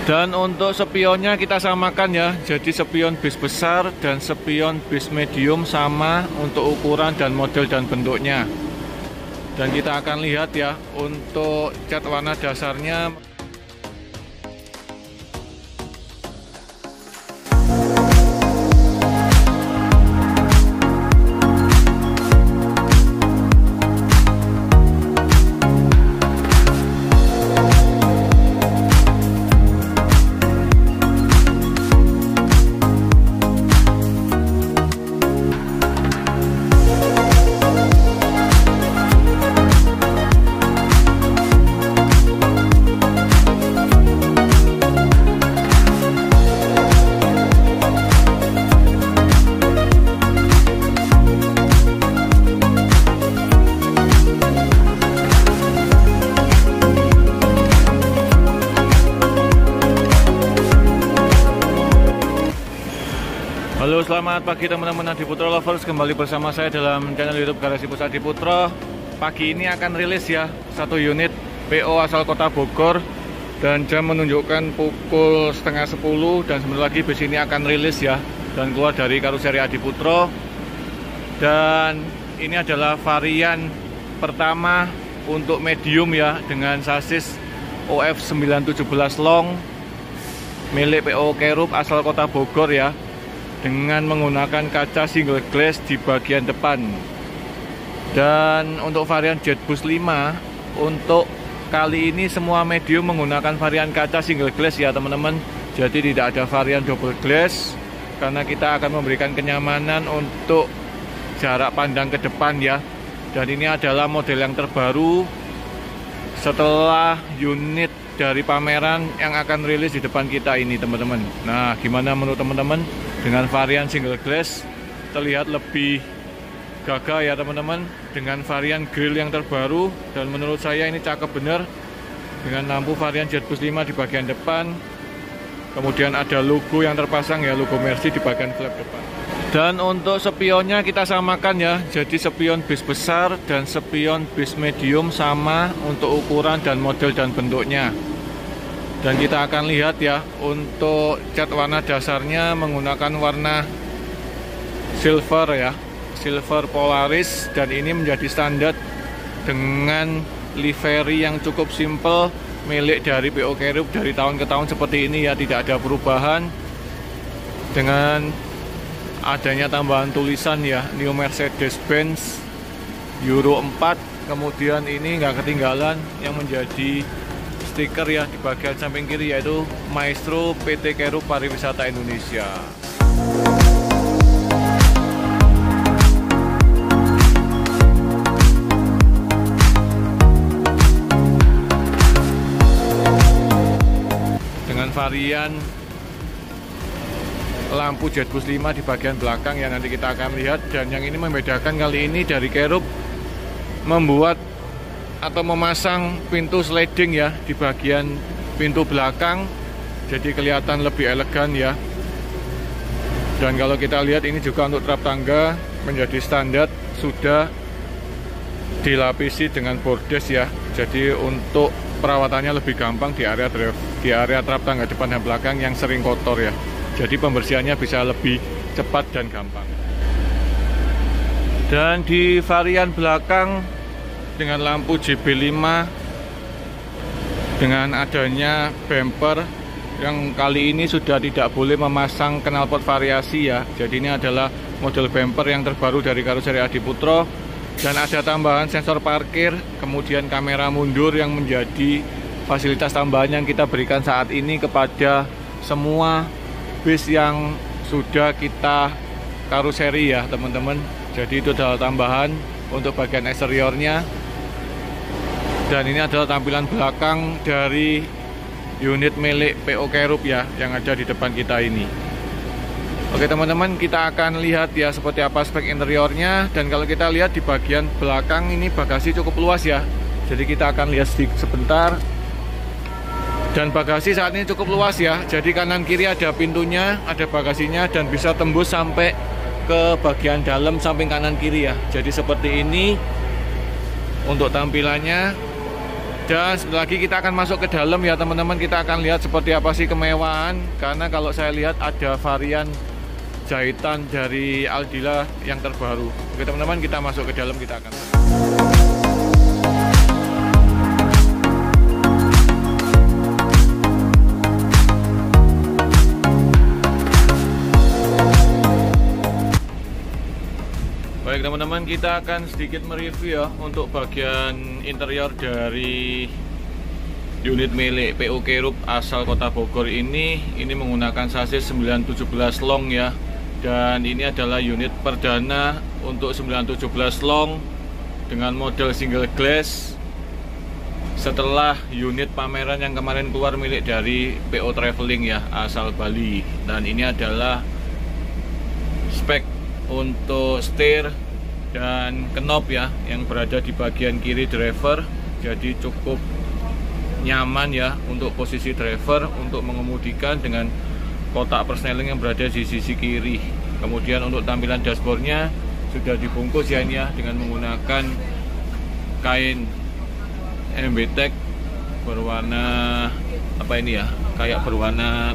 Dan untuk spionnya kita samakan ya, jadi spion bis besar dan spion bis medium sama untuk ukuran dan model dan bentuknya. Dan kita akan lihat ya untuk cat warna dasarnya. Halo, selamat pagi teman-teman Adiputro Lovers, kembali bersama saya dalam channel YouTube Garasi Bus Adiputro. Pagi ini akan rilis ya satu unit PO asal Kota Bogor, dan jam menunjukkan pukul setengah 10, dan sebentar lagi bus ini akan rilis ya dan keluar dari karuseri Adiputro. Dan ini adalah varian pertama untuk medium ya, dengan sasis OF 917 long milik PO Kerup asal Kota Bogor ya, dengan menggunakan kaca single glass di bagian depan. Dan untuk varian Jetbus 5, untuk kali ini semua medium menggunakan varian kaca single glass ya teman-teman. Jadi tidak ada varian double glass, karena kita akan memberikan kenyamanan untuk jarak pandang ke depan ya. Dan ini adalah model yang terbaru setelah unit dari pameran yang akan rilis di depan kita ini teman-teman. Nah, gimana menurut teman-teman? Dengan varian single glass terlihat lebih gagah ya teman-teman, dengan varian grill yang terbaru, dan menurut saya ini cakep bener, dengan lampu varian Jetbus 5 di bagian depan. Kemudian ada logo yang terpasang ya, logo Mercy di bagian flap depan. Dan untuk spionnya kita samakan ya, jadi spion bis besar dan spion bis medium sama untuk ukuran dan model dan bentuknya. Dan kita akan lihat ya untuk cat warna dasarnya menggunakan warna silver ya, silver Polaris, dan ini menjadi standar dengan livery yang cukup simple milik dari PO Kerup dari tahun ke tahun seperti ini ya, tidak ada perubahan. Dengan adanya tambahan tulisan ya, New Mercedes-Benz Euro 4, kemudian ini nggak ketinggalan yang menjadi stiker ya di bagian samping kiri, yaitu Maestro PT Kerup Pariwisata Indonesia. Dengan varian lampu Jetbus 5 di bagian belakang yang nanti kita akan lihat. Dan yang ini membedakan kali ini dari Kerup membuat atau memasang pintu sliding ya di bagian pintu belakang, jadi kelihatan lebih elegan ya. Dan kalau kita lihat ini juga untuk trap tangga menjadi standar sudah dilapisi dengan bordes ya, jadi untuk perawatannya lebih gampang di area trap tangga depan dan belakang yang sering kotor ya, jadi pembersihannya bisa lebih cepat dan gampang. Dan di varian belakang dengan lampu JB5 dengan adanya bumper yang kali ini sudah tidak boleh memasang knalpot variasi ya. Jadi ini adalah model bumper yang terbaru dari karuseri Adiputro, dan ada tambahan sensor parkir, kemudian kamera mundur yang menjadi fasilitas tambahan yang kita berikan saat ini kepada semua bis yang sudah kita karuseri ya teman-teman. Jadi itu adalah tambahan untuk bagian eksteriornya. Dan ini adalah tampilan belakang dari unit milik PO Kerup ya, yang ada di depan kita ini. Oke teman-teman, kita akan lihat ya seperti apa spek interiornya. Dan kalau kita lihat di bagian belakang ini bagasi cukup luas ya, jadi kita akan lihat sebentar. Dan bagasi saat ini cukup luas ya, jadi kanan kiri ada pintunya, ada bagasinya, dan bisa tembus sampai ke bagian dalam samping kanan kiri ya. Jadi seperti ini untuk tampilannya. Dan setelah lagi kita akan masuk ke dalam ya teman-teman. Kita akan lihat seperti apa sih kemewahan. Karena kalau saya lihat ada varian jahitan dari Aldila yang terbaru. Oke teman-teman, kita masuk ke dalam, kita akan. Baik teman-teman, kita akan sedikit mereview ya untuk bagian interior dari unit milik PO Kerup asal Kota Bogor ini menggunakan sasis 917 long ya. Dan ini adalah unit perdana untuk 917 long dengan model single glass setelah unit pameran yang kemarin keluar milik dari PO Traveling ya asal Bali. Dan ini adalah spek untuk setir dan knob ya yang berada di bagian kiri driver, jadi cukup nyaman ya untuk posisi driver untuk mengemudikan dengan kotak persneling yang berada di sisi kiri. Kemudian untuk tampilan dashboardnya sudah dibungkus ya ini ya dengan menggunakan kain MBTEK berwarna apa ini ya, kayak berwarna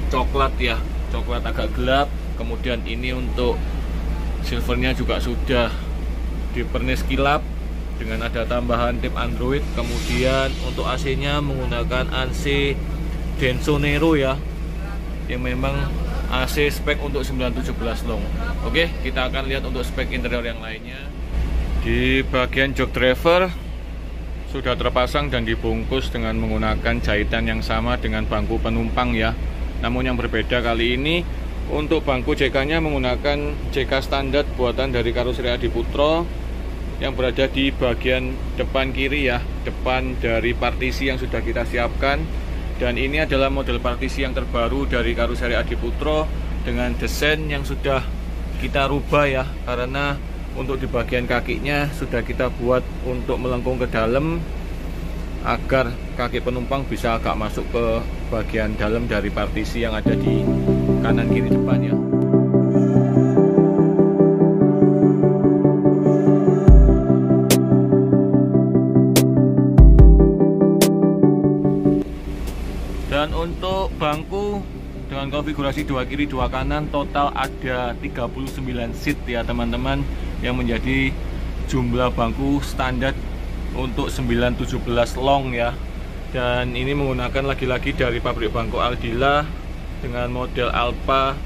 coklat ya, coklat agak gelap. Kemudian ini untuk silvernya juga sudah dipernis kilap dengan ada tambahan tip Android. Kemudian untuk AC nya menggunakan AC Denso Nero ya, yang memang AC spek untuk 917 long. Oke, kita akan lihat untuk spek interior yang lainnya. Di bagian jok driver sudah terpasang dan dibungkus dengan menggunakan jahitan yang sama dengan bangku penumpang ya. Namun yang berbeda kali ini, untuk bangku JK-nya menggunakan JK standar buatan dari Karoseri Adiputro yang berada di bagian depan kiri ya, depan dari partisi yang sudah kita siapkan. Dan ini adalah model partisi yang terbaru dari Karoseri Adiputro dengan desain yang sudah kita rubah ya, karena untuk di bagian kakinya sudah kita buat untuk melengkung ke dalam agar kaki penumpang bisa agak masuk ke bagian dalam dari partisi yang ada di kanan kiri depan ya. Dan untuk bangku dengan konfigurasi 2 kiri 2 kanan total ada 39 seat ya teman-teman, yang menjadi jumlah bangku standar untuk 917 long ya. Dan ini menggunakan lagi-lagi dari pabrik bangku Aldila dengan model Alpha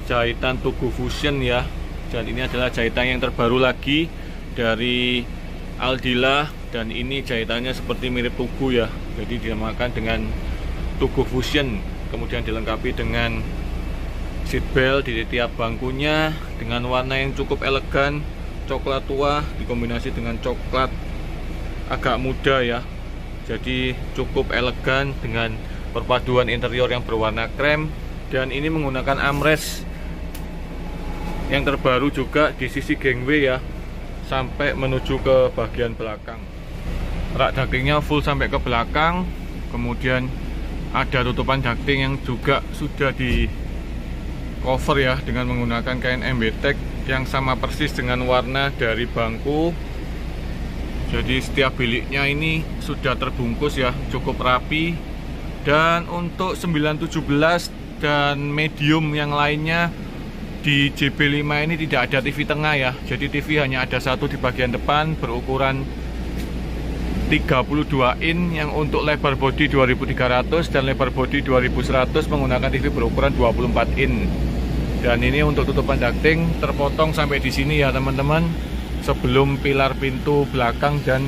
jahitan Tugu Fusion ya. Dan ini adalah jahitan yang terbaru lagi dari Aldila, dan ini jahitannya seperti mirip Tugu ya, jadi dinamakan dengan Tugu Fusion. Kemudian dilengkapi dengan seat belt di tiap bangkunya dengan warna yang cukup elegan, coklat tua dikombinasi dengan coklat agak muda ya. Jadi cukup elegan dengan perpaduan interior yang berwarna krem. Dan ini menggunakan armrest yang terbaru juga di sisi gangway ya, sampai menuju ke bagian belakang. Rak ductingnya full sampai ke belakang. Kemudian ada tutupan ducting yang juga sudah di cover ya dengan menggunakan kain MBTEK yang sama persis dengan warna dari bangku. Jadi setiap biliknya ini sudah terbungkus ya, cukup rapi. Dan untuk 917 dan medium yang lainnya di JB5 ini tidak ada TV tengah ya. Jadi TV hanya ada satu di bagian depan berukuran 32 in yang untuk lebar bodi 2300 dan lebar bodi 2100 menggunakan TV berukuran 24 in. Dan ini untuk tutupan ducting terpotong sampai di sini ya teman-teman, sebelum pilar pintu belakang dan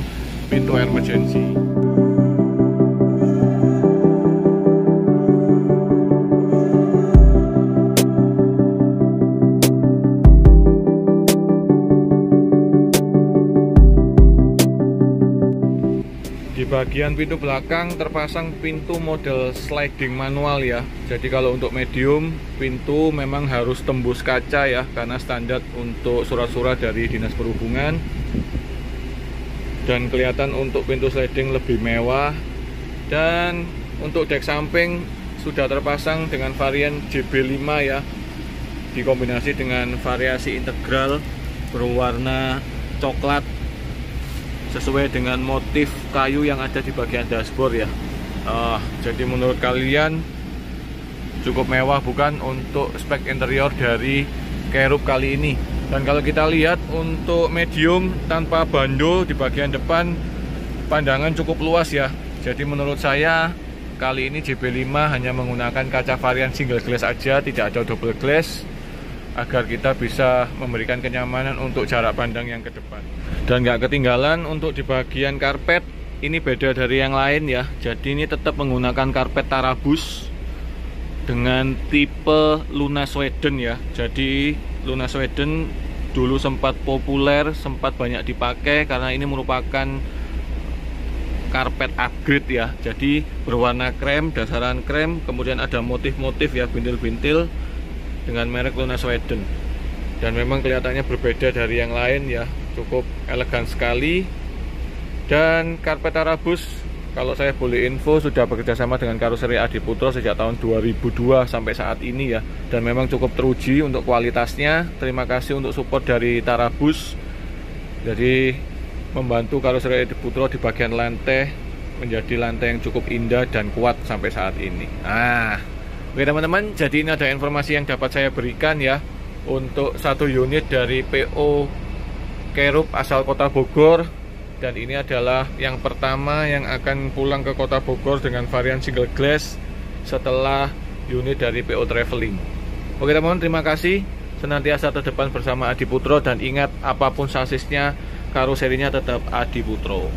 pintu emergency. Di bagian pintu belakang terpasang pintu model sliding manual ya. Jadi kalau untuk medium, pintu memang harus tembus kaca ya, karena standar untuk surat-surat dari Dinas Perhubungan. Dan kelihatan untuk pintu sliding lebih mewah. Dan untuk dek samping sudah terpasang dengan varian JB5 ya, dikombinasi dengan variasi integral berwarna coklat sesuai dengan motif kayu yang ada di bagian dashboard ya. Jadi menurut kalian cukup mewah bukan untuk spek interior dari Karup kali ini? Dan kalau kita lihat untuk medium tanpa bandul di bagian depan, pandangan cukup luas ya. Jadi menurut saya kali ini JB5 hanya menggunakan kaca varian single glass aja, tidak ada double glass, agar kita bisa memberikan kenyamanan untuk jarak pandang yang ke depan. Dan nggak ketinggalan untuk di bagian karpet, ini beda dari yang lain ya. Jadi ini tetap menggunakan karpet Tarabus dengan tipe Luna Sweden ya. Jadi Luna Sweden dulu sempat populer, sempat banyak dipakai karena ini merupakan karpet upgrade ya. Jadi berwarna krem, dasaran krem, kemudian ada motif-motif ya, bintil-bintil dengan merek Luna Sweden. Dan memang kelihatannya berbeda dari yang lain ya, cukup elegan sekali. Dan karpet Tarabus, kalau saya boleh info, sudah bekerjasama dengan karoseri Adiputro sejak tahun 2002 sampai saat ini ya. Dan memang cukup teruji untuk kualitasnya. Terima kasih untuk support dari Tarabus. Jadi membantu karoseri Adiputro di bagian lantai menjadi lantai yang cukup indah dan kuat sampai saat ini. Oke teman-teman, jadi ini ada informasi yang dapat saya berikan ya untuk satu unit dari PO Karup asal Kota Bogor. Dan ini adalah yang pertama yang akan pulang ke Kota Bogor dengan varian single glass setelah unit dari PO Traveling. Oke teman-teman, terima kasih. Senantiasa terdepan bersama Adiputro, dan ingat apapun sasisnya, karoserinya tetap Adiputro.